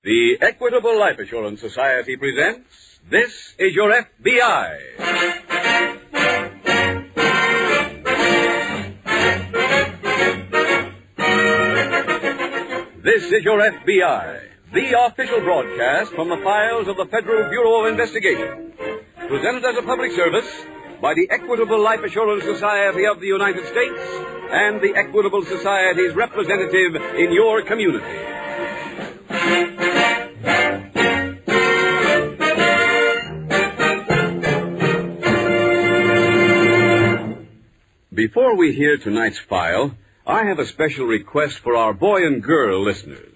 The Equitable Life Assurance Society presents This Is Your F.B.I. This is Your F.B.I., the official broadcast from the files of the Federal Bureau of Investigation. Presented as a public service by the Equitable Life Assurance Society of the United States and the Equitable Society's representative in your community. Before we hear tonight's file, I have a special request for our boy and girl listeners.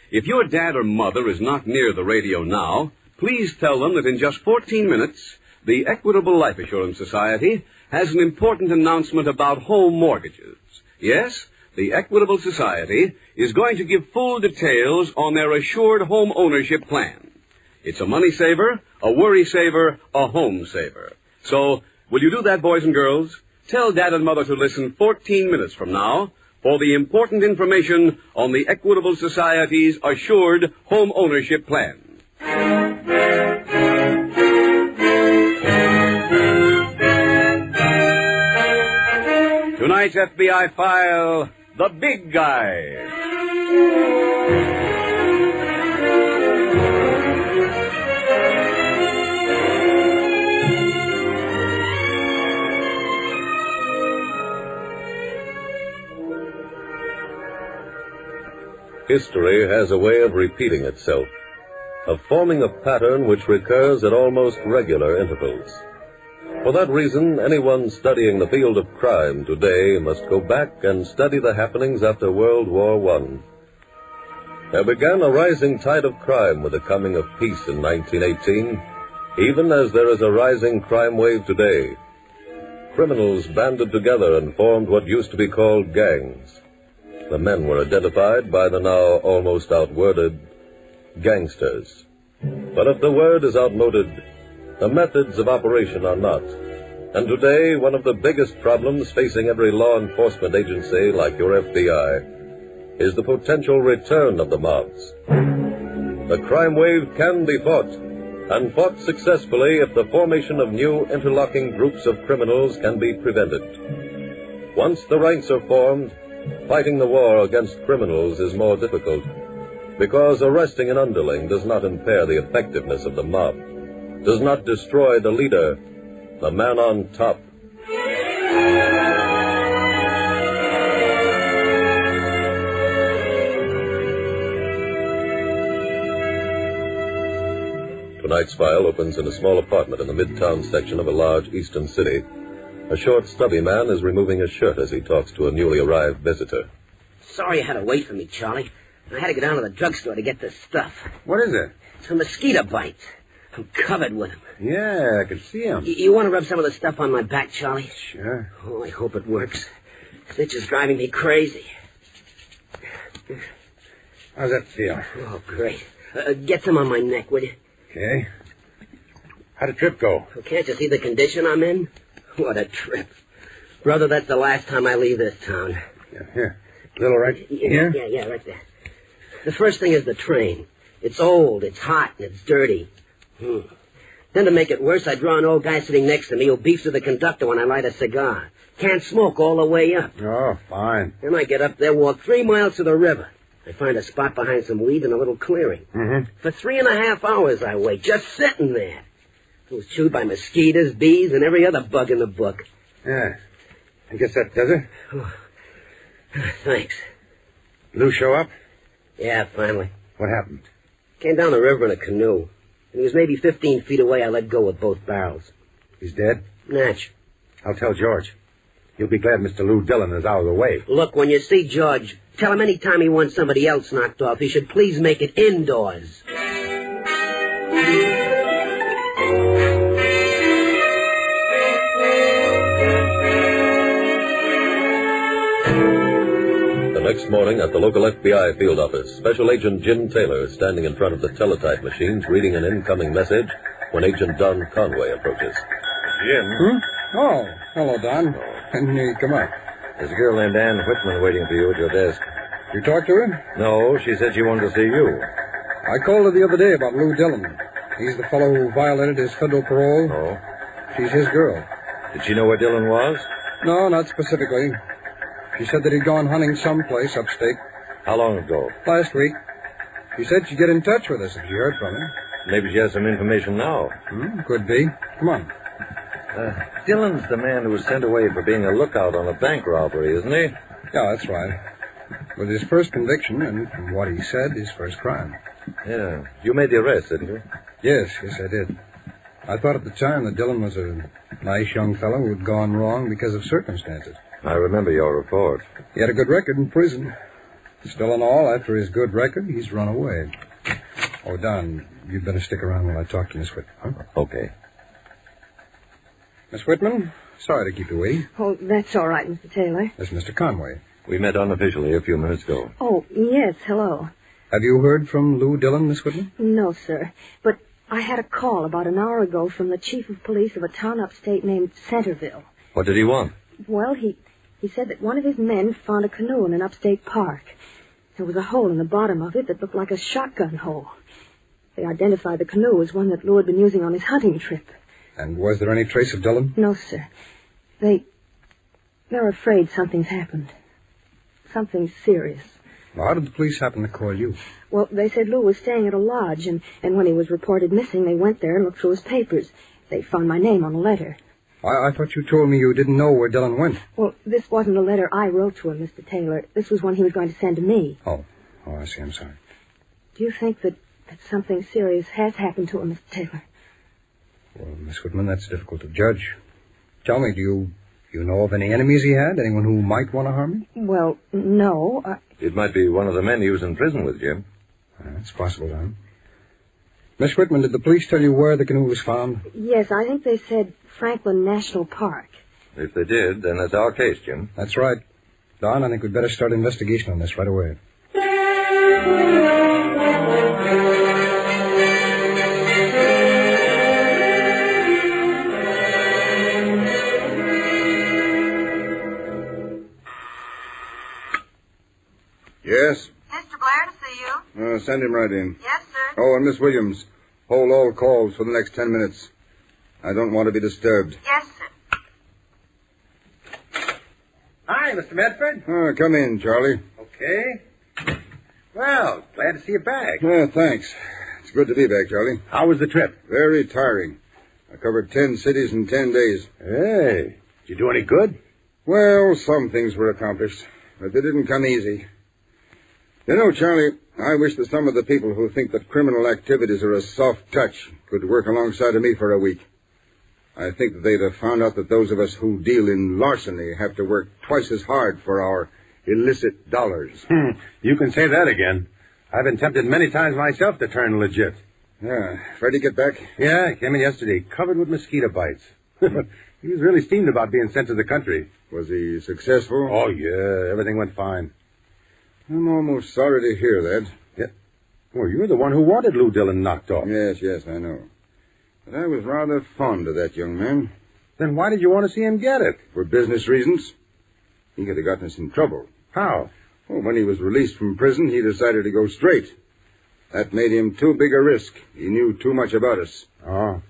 If your dad or mother is not near the radio now, please tell them that in just 14 minutes, the Equitable Life Assurance Society has an important announcement about home mortgages. Yes, the Equitable Society is going to give full details on their assured home ownership plan. It's a money saver, a worry saver, a home saver. So, will you do that, boys and girls? Tell Dad and Mother to listen 14 minutes from now for the important information on the Equitable Society's assured home ownership plan. Tonight's FBI file, The Big Guy. History has a way of repeating itself, of forming a pattern which recurs at almost regular intervals. For that reason, anyone studying the field of crime today must go back and study the happenings after World War I. There began a rising tide of crime with the coming of peace in 1918, even as there is a rising crime wave today. Criminals banded together and formed what used to be called gangs. The men were identified by the now almost outworded gangsters. But if the word is outmoded, the methods of operation are not. And today, one of the biggest problems facing every law enforcement agency like your FBI is the potential return of the mobs. The crime wave can be fought, and fought successfully if the formation of new interlocking groups of criminals can be prevented. Once the ranks are formed, fighting the war against criminals is more difficult, because arresting an underling does not impair the effectiveness of the mob, does not destroy the leader, the man on top. Tonight's file opens in a small apartment in the midtown section of a large eastern city. A short, stubby man is removing his shirt as he talks to a newly arrived visitor. Sorry you had to wait for me, Charlie. I had to go down to the drugstore to get this stuff. What is it? It's a mosquito bite. I'm covered with them. Yeah, I can see them. You want to rub some of the stuff on my back, Charlie? Sure. Oh, I hope it works. This itch is driving me crazy. How's that feel? Oh, great. Get some on my neck, will you? Okay. How'd the trip go? Well, can't you see the condition I'm in? What a trip. Brother, that's the last time I leave this town. Yeah, here. Little right here? Yeah, right there. The first thing is the train. It's old, it's hot, and it's dirty. Then to make it worse, I draw an old guy sitting next to me who beefs with the conductor when I light a cigar. Can't smoke all the way up. Oh, fine. Then I get up there, walk 3 miles to the river. I find a spot behind some weed in a little clearing. Mm-hmm. For 3.5 hours I wait, just sitting there. I was chewed by mosquitoes, bees, and every other bug in the book. Yeah. I guess that does it. Oh. Thanks. Lou show up? Yeah, finally. What happened? Came down the river in a canoe. And he was maybe 15 feet away. I let go with both barrels. He's dead? Natch. I'll tell George. He'll be glad Mr. Lou Dillon is out of the way. Look, when you see George, tell him any time he wants somebody else knocked off, he should please make it indoors. Next morning at the local FBI field office, Special Agent Jim Taylor is standing in front of the teletype machines reading an incoming message when Agent Don Conway approaches. Jim? Oh, hello, Don. When did you come up? There's a girl named Ann Whitman waiting for you at your desk. You talked to her? No, she said she wanted to see you. I called her the other day about Lou Dillon. He's the fellow who violated his federal parole. Oh? She's his girl. Did she know where Dillon was? No, not specifically. She said that he'd gone hunting someplace upstate. How long ago? Last week. She said she'd get in touch with us if she heard from him. Maybe she has some information now. Could be. Come on. Dillon's the man who was sent away for being a lookout on a bank robbery, isn't he? Yeah, that's right. With his first conviction, and from what he said, his first crime. Yeah. You made the arrest, didn't you? Yes, I did. I thought at the time that Dillon was a nice young fellow who had gone wrong because of circumstances. I remember your report. He had a good record in prison. Still in all, after his good record, he's run away. Oh, Don, you'd better stick around while I talk to Miss Whitman, huh? Okay. Miss Whitman, sorry to keep you waiting. Oh, that's all right, Mr. Taylor. That's Mr. Conway. We met unofficially a few minutes ago. Oh, yes, hello. Have you heard from Lou Dillon, Miss Whitman? No, sir. But I had a call about an hour ago from the chief of police of a town upstate named Centerville. What did he want? Well, he said that one of his men found a canoe in an upstate park. There was a hole in the bottom of it that looked like a shotgun hole. They identified the canoe as one that Lou had been using on his hunting trip. And was there any trace of Dillon? No, sir. They're afraid something's happened. Something serious. Well, how did the police happen to call you? Well, they said Lou was staying at a lodge, and when he was reported missing, they went there and looked through his papers. They found my name on a letter. I thought you told me you didn't know where Dillon went. Well, this wasn't a letter I wrote to him, Mr. Taylor. This was one he was going to send to me. Oh, I see. I'm sorry. Do you think that something serious has happened to him, Mr. Taylor? Well, Miss Whitman, that's difficult to judge. Tell me, do you know of any enemies he had? Anyone who might want to harm him? Well, no. It might be one of the men he was in prison with, Jim. That's possible, then. Miss Whitman, did the police tell you where the canoe was found? Yes, I think they said Franklin National Park. If they did, then that's our case, Jim. That's right. Don, I think we'd better start investigation on this right away. Yes? Mr. Blair to see you. Send him right in. Yes, sir. Oh, and Miss Williams, hold all calls for the next 10 minutes. I don't want to be disturbed. Yes, sir. Hi, Mr. Medford. Come in, Charlie. Okay. Well, glad to see you back. Thanks. It's good to be back, Charlie. How was the trip? Very tiring. I covered 10 cities in 10 days. Hey, did you do any good? Well, some things were accomplished, but they didn't come easy. You know, Charlie, I wish that some of the people who think that criminal activities are a soft touch could work alongside of me for a week. I think that they'd have found out that those of us who deal in larceny have to work twice as hard for our illicit dollars. You can say that again. I've been tempted many times myself to turn legit. Yeah. Freddie get back? Yeah, he came in yesterday, covered with mosquito bites. He was really steamed about being sent to the country. Was he successful? Oh, yeah, everything went fine. I'm almost sorry to hear that. Yeah. Well, you're the one who wanted Lou Dillon knocked off. Yes, I know. But I was rather fond of that young man. Then why did you want to see him get it? For business reasons. He could have gotten us in trouble. How? Well, when he was released from prison, he decided to go straight. That made him too big a risk. He knew too much about us. Oh.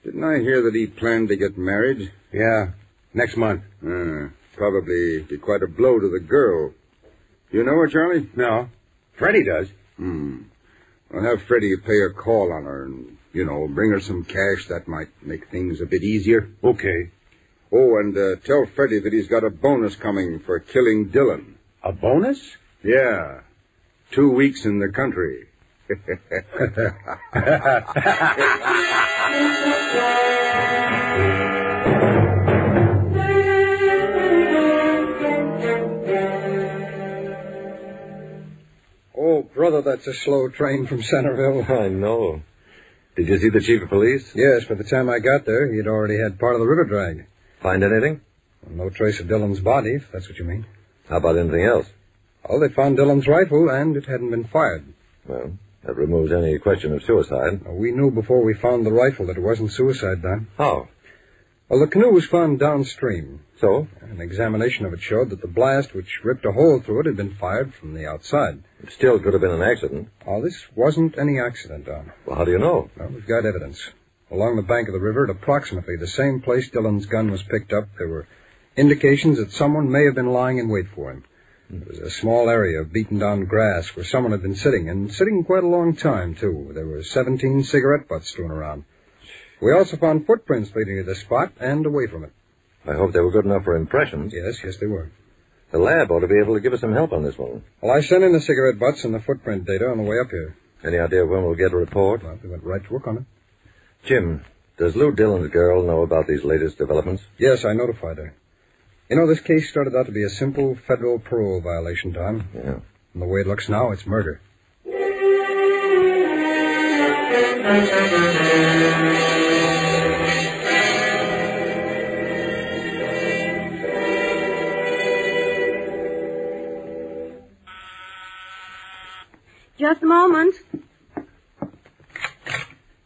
Didn't I hear that he planned to get married? Yeah, next month. Probably be quite a blow to the girl. You know her, Charlie? No. Freddie does. I'll have Freddie pay a call on her and, bring her some cash. That might make things a bit easier. Okay. Oh, and tell Freddie that he's got a bonus coming for killing Dillon. A bonus? Yeah. 2 weeks in the country. Oh, brother, that's a slow train from Centerville. I know. Did you see the chief of police? Yes, by the time I got there, he'd already had part of the river dragged. Find anything? Well, no trace of Dillon's body, if that's what you mean. How about anything else? Well, they found Dillon's rifle, and it hadn't been fired. Well, that removes any question of suicide. We knew before we found the rifle that it wasn't suicide, Don. How? Well, the canoe was found downstream. So? An examination of it showed that the blast which ripped a hole through it had been fired from the outside. It still could have been an accident. Oh, this wasn't any accident, Don. Well, how do you know? Well, we've got evidence. Along the bank of the river, at approximately the same place Dillon's gun was picked up, there were indications that someone may have been lying in wait for him. There was a small area of beaten-down grass where someone had been sitting, and sitting quite a long time, too. There were 17 cigarette butts strewn around. We also found footprints leading to the spot and away from it. I hope they were good enough for impressions. Yes, they were. The lab ought to be able to give us some help on this one. Well, I sent in the cigarette butts and the footprint data on the way up here. Any idea when we'll get a report? Well, we went right to work on it. Jim, does Lou Dillon's girl know about these latest developments? Yes, I notified her. You know, this case started out to be a simple federal parole violation, Tom. Yeah. And the way it looks now, it's murder. Just a moment.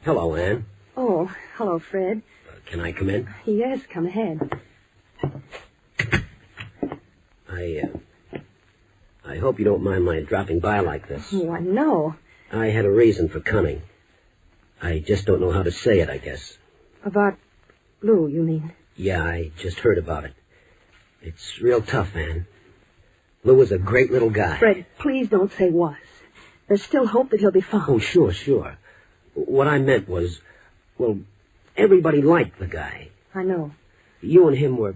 Hello, Ann. Oh, hello, Fred. Can I come in? Yes, come ahead. I hope you don't mind my dropping by like this. Why, no. I had a reason for coming. I just don't know how to say it, I guess. About Lou, you mean? Yeah, I just heard about it. It's real tough, Ann. Lou was a great little guy. Fred, please don't say was. There's still hope that he'll be found. Oh, sure. What I meant was, well, everybody liked the guy. I know. You and him were,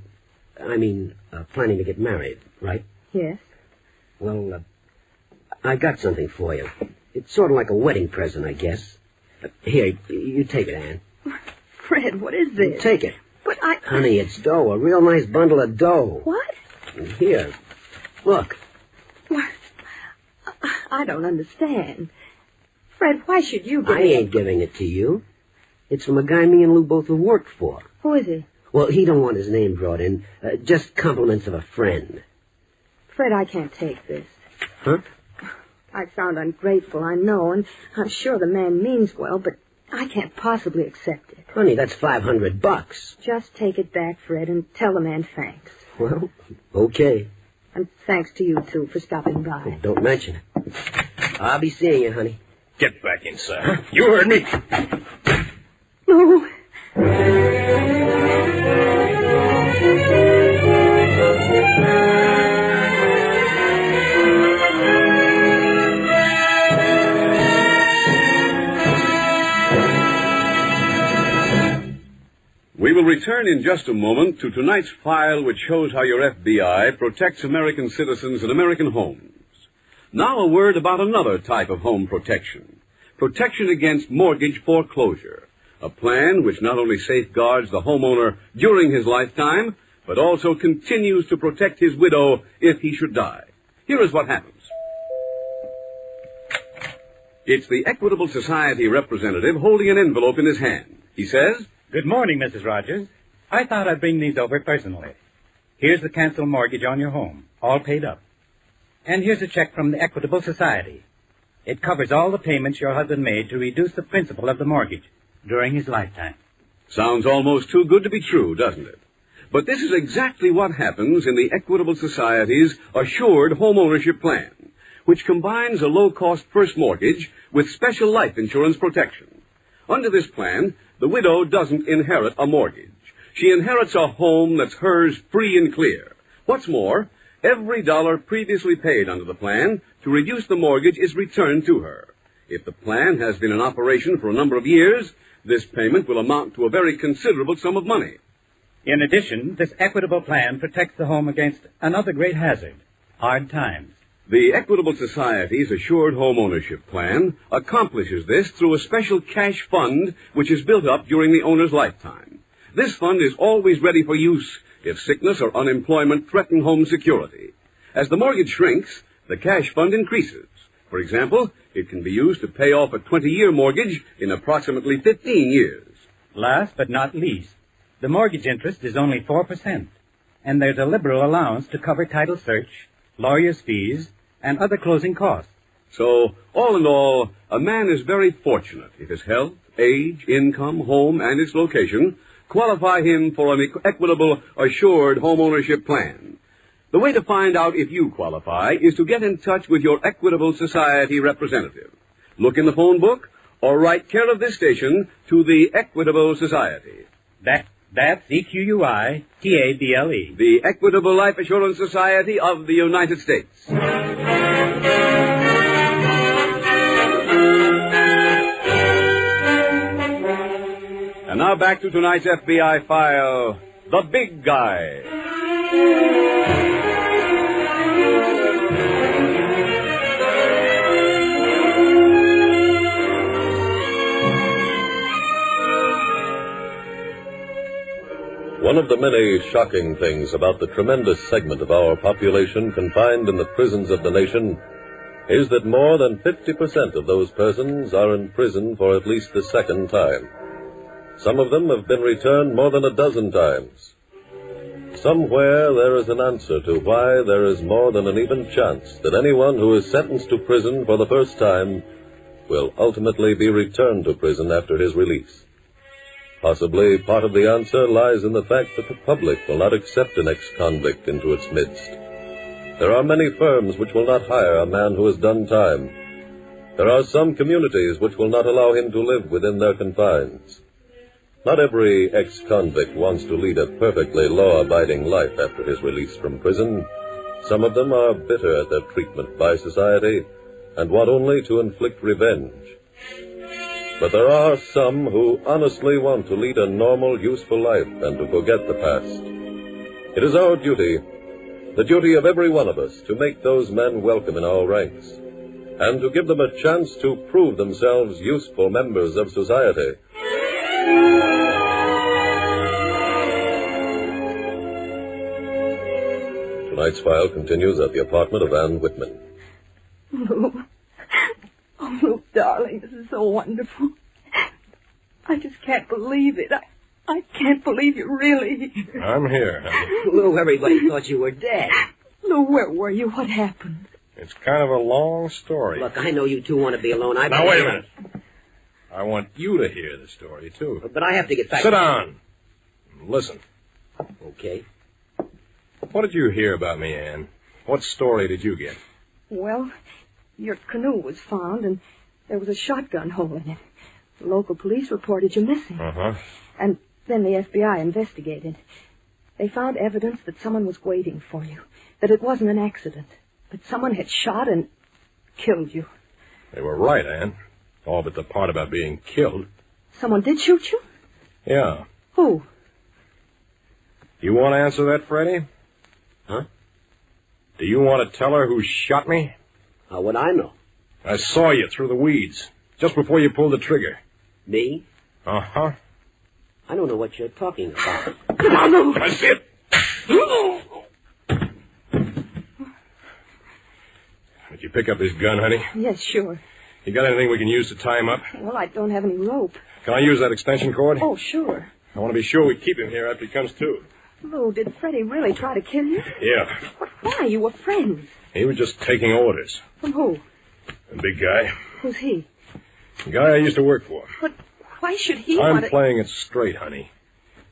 planning to get married, right? Yes. Well, I got something for you. It's sort of like a wedding present, I guess. Here, you take it, Ann. Fred, what is this? Take it. But Honey, it's dough, a real nice bundle of dough. What? Here, look. What? I don't understand. Fred, why should you give I ain't giving it to you. It's from a guy me and Lou both have worked for. Who is he? Well, he don't want his name brought in. Just compliments of a friend. Fred, I can't take this. Huh? I sound ungrateful, I know, and I'm sure the man means well, but I can't possibly accept it. Honey, that's $500. Just take it back, Fred, and tell the man thanks. Well, okay. And thanks to you, too, for stopping by. Don't mention it. I'll be seeing you, honey. Get back inside. You heard me. No. We will return in just a moment to tonight's file, which shows how your F.B.I. protects American citizens and American homes. Now a word about another type of home protection. Protection against mortgage foreclosure. A plan which not only safeguards the homeowner during his lifetime, but also continues to protect his widow if he should die. Here is what happens. It's the Equitable Society representative holding an envelope in his hand. He says, Good morning, Mrs. Rogers. I thought I'd bring these over personally. Here's the canceled mortgage on your home, all paid up. And here's a check from the Equitable Society. It covers all the payments your husband made to reduce the principal of the mortgage during his lifetime. Sounds almost too good to be true, doesn't it? But this is exactly what happens in the Equitable Society's Assured Home Ownership Plan, which combines a low-cost first mortgage with special life insurance protection. Under this plan, the widow doesn't inherit a mortgage. She inherits a home that's hers free and clear. What's more, every dollar previously paid under the plan to reduce the mortgage is returned to her. If the plan has been in operation for a number of years, this payment will amount to a very considerable sum of money. In addition, this Equitable plan protects the home against another great hazard, hard times. The Equitable Society's Assured Home Ownership Plan accomplishes this through a special cash fund which is built up during the owner's lifetime. This fund is always ready for use if sickness or unemployment threaten home security. As the mortgage shrinks, the cash fund increases. For example, it can be used to pay off a 20-year mortgage in approximately 15 years. Last but not least, the mortgage interest is only 4%, and there's a liberal allowance to cover title search, lawyer's fees, and other closing costs. So, all in all, a man is very fortunate if his health, age, income, home, and its location qualify him for an equitable, assured homeownership plan. The way to find out if you qualify is to get in touch with your Equitable Society representative. Look in the phone book or write care of this station to the Equitable Society. That's EQUITABLE. The Equitable Life Assurance Society of the United States. And now back to tonight's FBI file, The Big Guy. One of the many shocking things about the tremendous segment of our population confined in the prisons of the nation is that more than 50% of those persons are in prison for at least the second time. Some of them have been returned more than a dozen times. Somewhere there is an answer to why there is more than an even chance that anyone who is sentenced to prison for the first time will ultimately be returned to prison after his release. Possibly part of the answer lies in the fact that the public will not accept an ex-convict into its midst. There are many firms which will not hire a man who has done time. There are some communities which will not allow him to live within their confines. Not every ex-convict wants to lead a perfectly law-abiding life after his release from prison. Some of them are bitter at their treatment by society and want only to inflict revenge. But there are some who honestly want to lead a normal, useful life and to forget the past. It is our duty, the duty of every one of us, to make those men welcome in our ranks and to give them a chance to prove themselves useful members of society. Tonight's file continues at the apartment of Ann Whitman. Lou. Oh, Lou, darling, this is so wonderful. I just can't believe it. I can't believe you're really here. I'm here, honey. Lou, everybody thought you were dead. Lou, where were you? What happened? It's kind of a long story. Look, I know you two want to be alone. Now, wait a minute. I want you to hear the story, too. But I have to get back. Sit down. Listen. Okay. What did you hear about me, Ann? What story did you get? Well, your canoe was found, and there was a shotgun hole in it. The local police reported you missing. Uh-huh. And then the FBI investigated. They found evidence that someone was waiting for you, that it wasn't an accident, that someone had shot and killed you. They were right, Ann. All but the part about being killed. Someone did shoot you? Yeah. Who? You want to answer that, Freddie? Huh? Do you want to tell her who shot me? How would I know? I saw you through the weeds, just before you pulled the trigger. Me? Uh-huh. I don't know what you're talking about. Come on, Lou. That's it. Did you pick up his gun, honey? Yes, sure. You got anything we can use to tie him up? Well, I don't have any rope. Can I use that extension cord? Oh, sure. I want to be sure we keep him here after he comes to. Lou, did Freddie really try to kill you? Yeah. But why? You were friends. He was just taking orders. From who? The big guy. Who's he? The guy I used to work for. But why should he I'm want to... playing it straight, honey.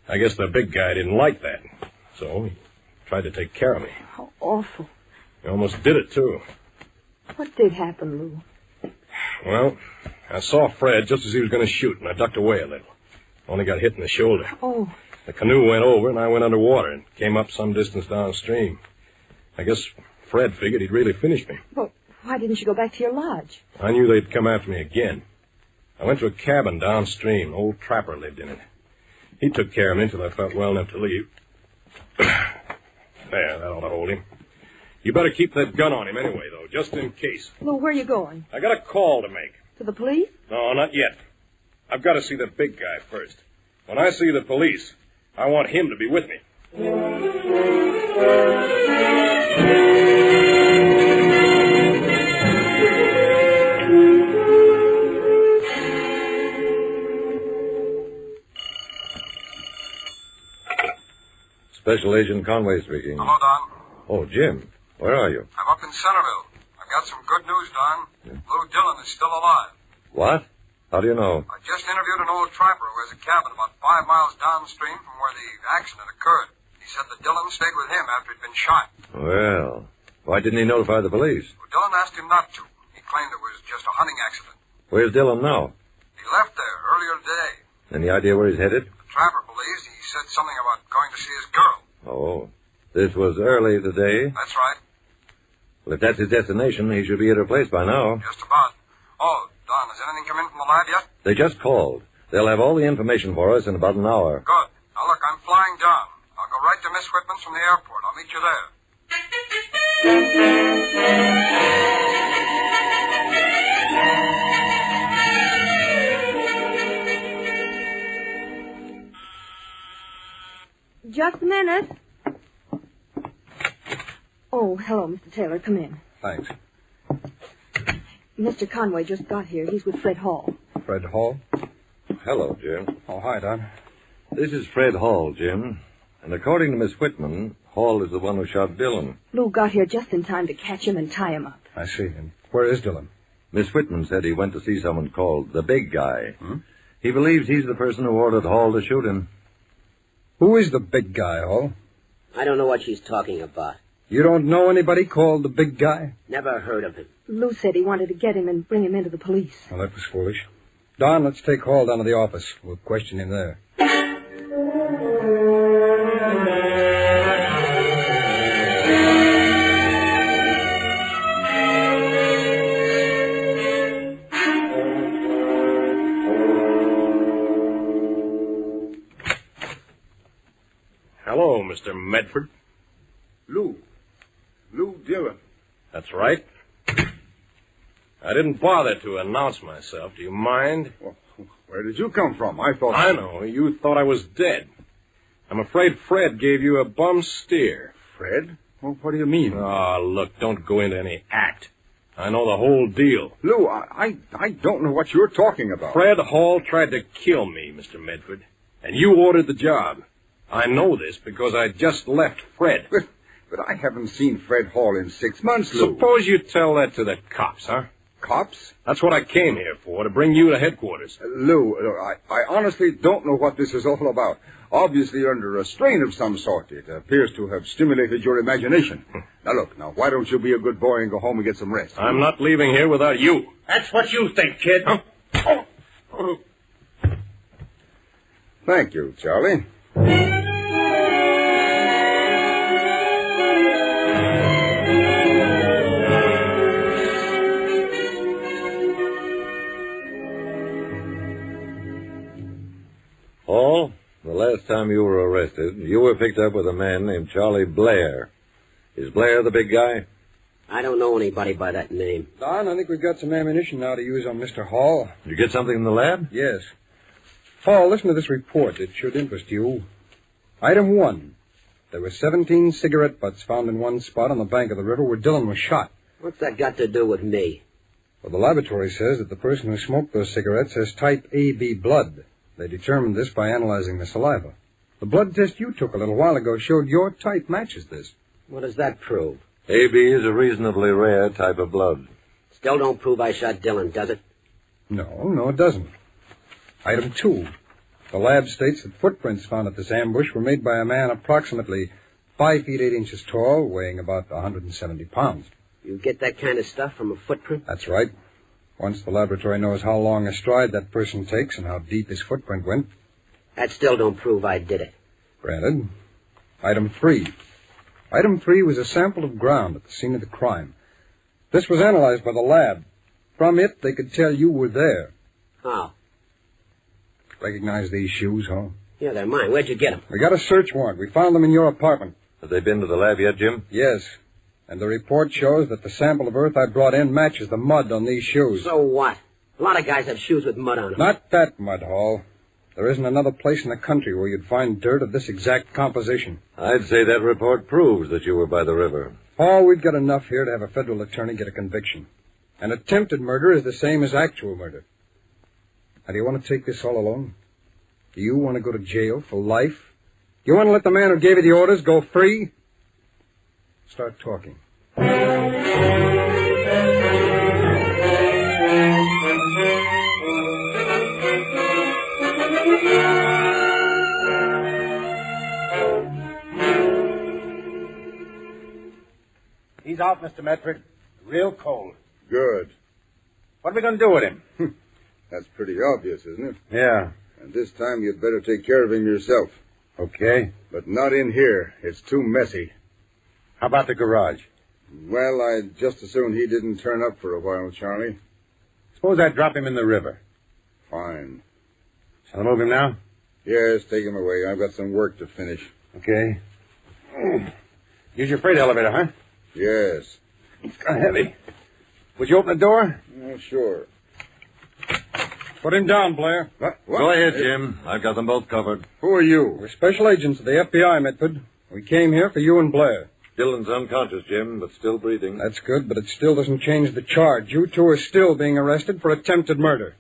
I guess the big guy didn't like that. So he tried to take care of me. How awful. He almost did it, too. What did happen, Lou? Well, I saw Fred just as he was going to shoot, and I ducked away a little. Only got hit in the shoulder. Oh. The canoe went over, and I went underwater and came up some distance downstream. I guess Fred figured he'd really finished me. Well, why didn't you go back to your lodge? I knew they'd come after me again. I went to a cabin downstream. An old trapper lived in it. He took care of me until I felt well enough to leave. There, that ought to hold him. You better keep that gun on him anyway, though, just in case. Lou, where are you going? I got a call to make. To the police? No, not yet. I've got to see the big guy first. When I see the police, I want him to be with me. Special Agent Conway speaking. Hello, Don. Oh, Jim. Where are you? I'm up in Centerville. I've got some good news, Don. Lou Dillon is still alive. What? How do you know? I just interviewed an old trapper who has a cabin about 5 miles downstream from where the accident occurred. He said that Dillon stayed with him after he'd been shot. Well, why didn't he notify the police? Well, Dillon asked him not to. He claimed it was just a hunting accident. Where's Dillon now? He left there earlier today. Any idea where he's headed? The trapper believes he said something about going to see his girl. Oh, this was early today. That's right. Well, if that's his destination, he should be at her place by now. Just about. Oh, Don, has anything come in from the lab yet? They just called. They'll have all the information for us in about an hour. Good. Now, look, I'm flying down. I'll go right to Miss Whitman's from the airport. I'll meet you there. Just a minute. Oh, hello, Mr. Taylor. Come in. Thanks. Mr. Conway just got here. He's with Fred Hall. Fred Hall? Hello, Jim. Oh, hi, Don. This is Fred Hall, Jim. And according to Miss Whitman, Hall is the one who shot Dillon. Lou got here just in time to catch him and tie him up. I see. And where is Dillon? Miss Whitman said he went to see someone called the Big Guy. Hmm? He believes he's the person who ordered Hall to shoot him. Who is the Big Guy, Hall? I don't know what she's talking about. You don't know anybody called the Big Guy? Never heard of him. Lou said he wanted to get him and bring him into the police. Well, that was foolish. Don, let's take Hall down to the office. We'll question him there. Hello, Mr. Medford. Lou Dillon. That's right. I didn't bother to announce myself. Do you mind? Well, where did you come from? I know. You thought I was dead. I'm afraid Fred gave you a bum steer. Fred? Well, what do you mean? Oh, look, don't go into any act. I know the whole deal. Lou, I don't know what you're talking about. Fred Hall tried to kill me, Mr. Medford, and you ordered the job. I know this because I just left Fred. But I haven't seen Fred Hall in 6 months, Lou. Suppose you tell that to the cops, huh? Cops? That's what I came here for, to bring you to headquarters. Lou, I honestly don't know what this is all about. Obviously, you're under a strain of some sort. It appears to have stimulated your imagination. Now, why don't you be a good boy and go home and get some rest? I'm not leaving here without you. That's what you think, kid. Huh? Thank you, Charlie. Hall, the last time you were arrested, you were picked up with a man named Charlie Blair. Is Blair the Big Guy? I don't know anybody by that name. Don, I think we've got some ammunition now to use on Mr. Hall. Did you get something in the lab? Yes. Hall, listen to this report. It should interest you. Item 1. There were 17 cigarette butts found in one spot on the bank of the river where Dillon was shot. What's that got to do with me? Well, the laboratory says that the person who smoked those cigarettes has type AB blood. They determined this by analyzing the saliva. The blood test you took a little while ago showed your type matches this. What does that prove? AB is a reasonably rare type of blood. Still don't prove I shot Dillon, does it? No, it doesn't. Item 2. The lab states that footprints found at this ambush were made by a man approximately 5 feet 8 inches tall, weighing about 170 pounds. You get that kind of stuff from a footprint? That's right. Once the laboratory knows how long a stride that person takes and how deep his footprint went. That still don't prove I did it. Granted. Item 3. Item 3 was a sample of ground at the scene of the crime. This was analyzed by the lab. From it, they could tell you were there. How? Recognize these shoes, huh? Yeah, they're mine. Where'd you get them? We got a search warrant. We found them in your apartment. Have they been to the lab yet, Jim? Yes. And the report shows that the sample of earth I brought in matches the mud on these shoes. So what? A lot of guys have shoes with mud on them. Not that mud, Hall. There isn't another place in the country where you'd find dirt of this exact composition. I'd say that report proves that you were by the river. Hall, we've got enough here to have a federal attorney get a conviction. And attempted murder is the same as actual murder. Now, do you want to take this all alone? Do you want to go to jail for life? Do you want to let the man who gave you the orders go free? Start talking. He's out, Mr. Medford. Real cold. Good. What are we going to do with him? That's pretty obvious, isn't it? Yeah. And this time you'd better take care of him yourself. Okay. But not in here. It's too messy. How about the garage? Well, I'd just as soon he didn't turn up for a while, Charlie. Suppose I drop him in the river. Fine. Shall I move him now? Yes, take him away. I've got some work to finish. Okay. Use your freight elevator, huh? Yes. It's kind of heavy. Would you open the door? Sure. Put him down, Blair. What? Go ahead, Jim. I've got them both covered. Who are you? We're special agents of the F.B.I, Medford. We came here for you and Blair. Dillon's unconscious, Jim, but still breathing. That's good, but it still doesn't change the charge. You two are still being arrested for attempted murder.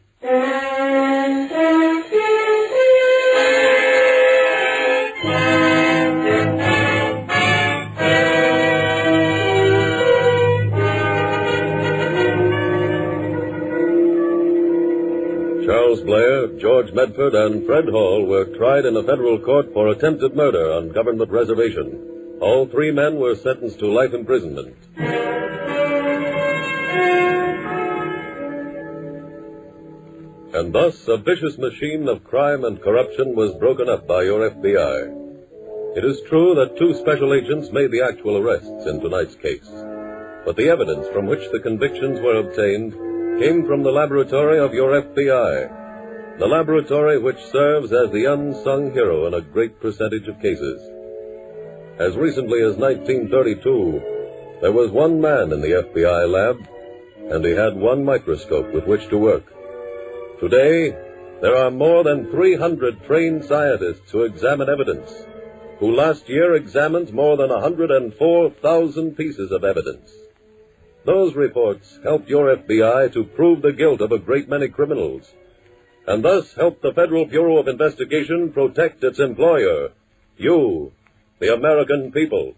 Charles Blair, George Medford, and Fred Hall were tried in a federal court for attempted murder on government reservation. All three men were sentenced to life imprisonment. And thus a vicious machine of crime and corruption was broken up by your FBI. It is true that two special agents made the actual arrests in tonight's case. But the evidence from which the convictions were obtained came from the laboratory of your FBI, the laboratory which serves as the unsung hero in a great percentage of cases. As recently as 1932, there was one man in the FBI lab, and he had one microscope with which to work. Today, there are more than 300 trained scientists who examine evidence, who last year examined more than 104,000 pieces of evidence. Those reports helped your FBI to prove the guilt of a great many criminals, and thus helped the Federal Bureau of Investigation protect its employer, you, the American people.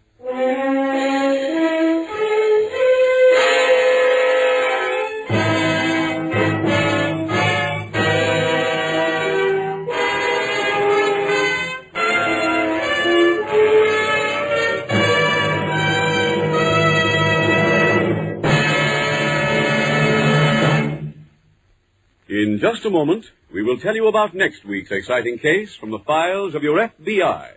In just a moment, we will tell you about next week's exciting case from the files of your FBI.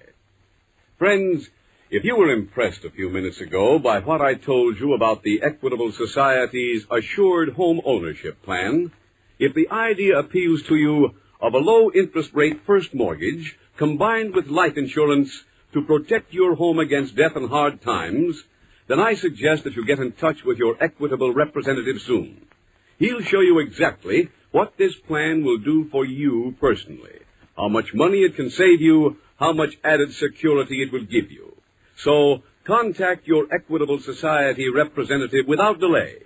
Friends, if you were impressed a few minutes ago by what I told you about the Equitable Society's Assured Home Ownership Plan, if the idea appeals to you of a low-interest rate first mortgage combined with life insurance to protect your home against death and hard times, then I suggest that you get in touch with your Equitable representative soon. He'll show you exactly what this plan will do for you personally, how much money it can save you, how much added security it will give you. So contact your Equitable Society representative without delay,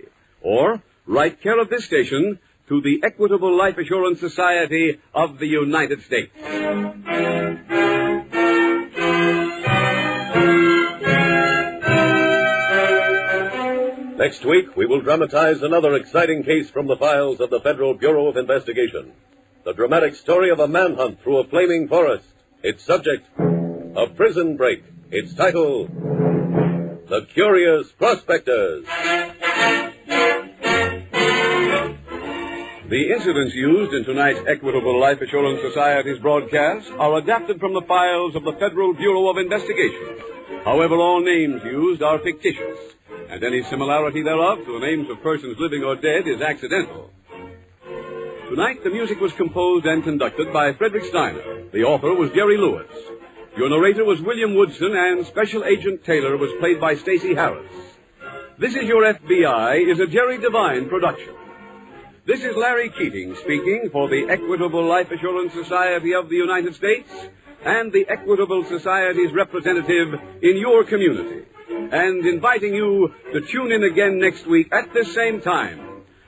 or write care of this station to the Equitable Life Assurance Society of the United States. Next week, we will dramatize another exciting case from the files of the Federal Bureau of Investigation. The dramatic story of a manhunt through a flaming forest. Its subject, a prison break. Its title, The Curious Prospectors. The incidents used in tonight's Equitable Life Assurance Society's broadcast are adapted from the files of the Federal Bureau of Investigation. However, all names used are fictitious, and any similarity thereof to the names of persons living or dead is accidental. Tonight, the music was composed and conducted by Frederick Steiner. The author was Jerry Lewis. Your narrator was William Woodson, and Special Agent Taylor was played by Stacy Harris. This Is Your FBI is a Jerry Devine production. This is Larry Keating speaking for the Equitable Life Assurance Society of the United States and the Equitable Society's representative in your community, and inviting you to tune in again next week at this same time,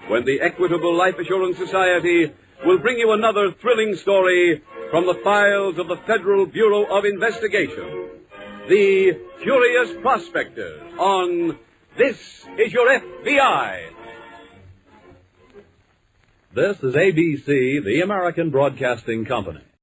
when the Equitable Life Assurance Society will bring you another thrilling story from the files of the Federal Bureau of Investigation, The Curious Prospectors, on This Is Your FBI. This is ABC, the American Broadcasting Company.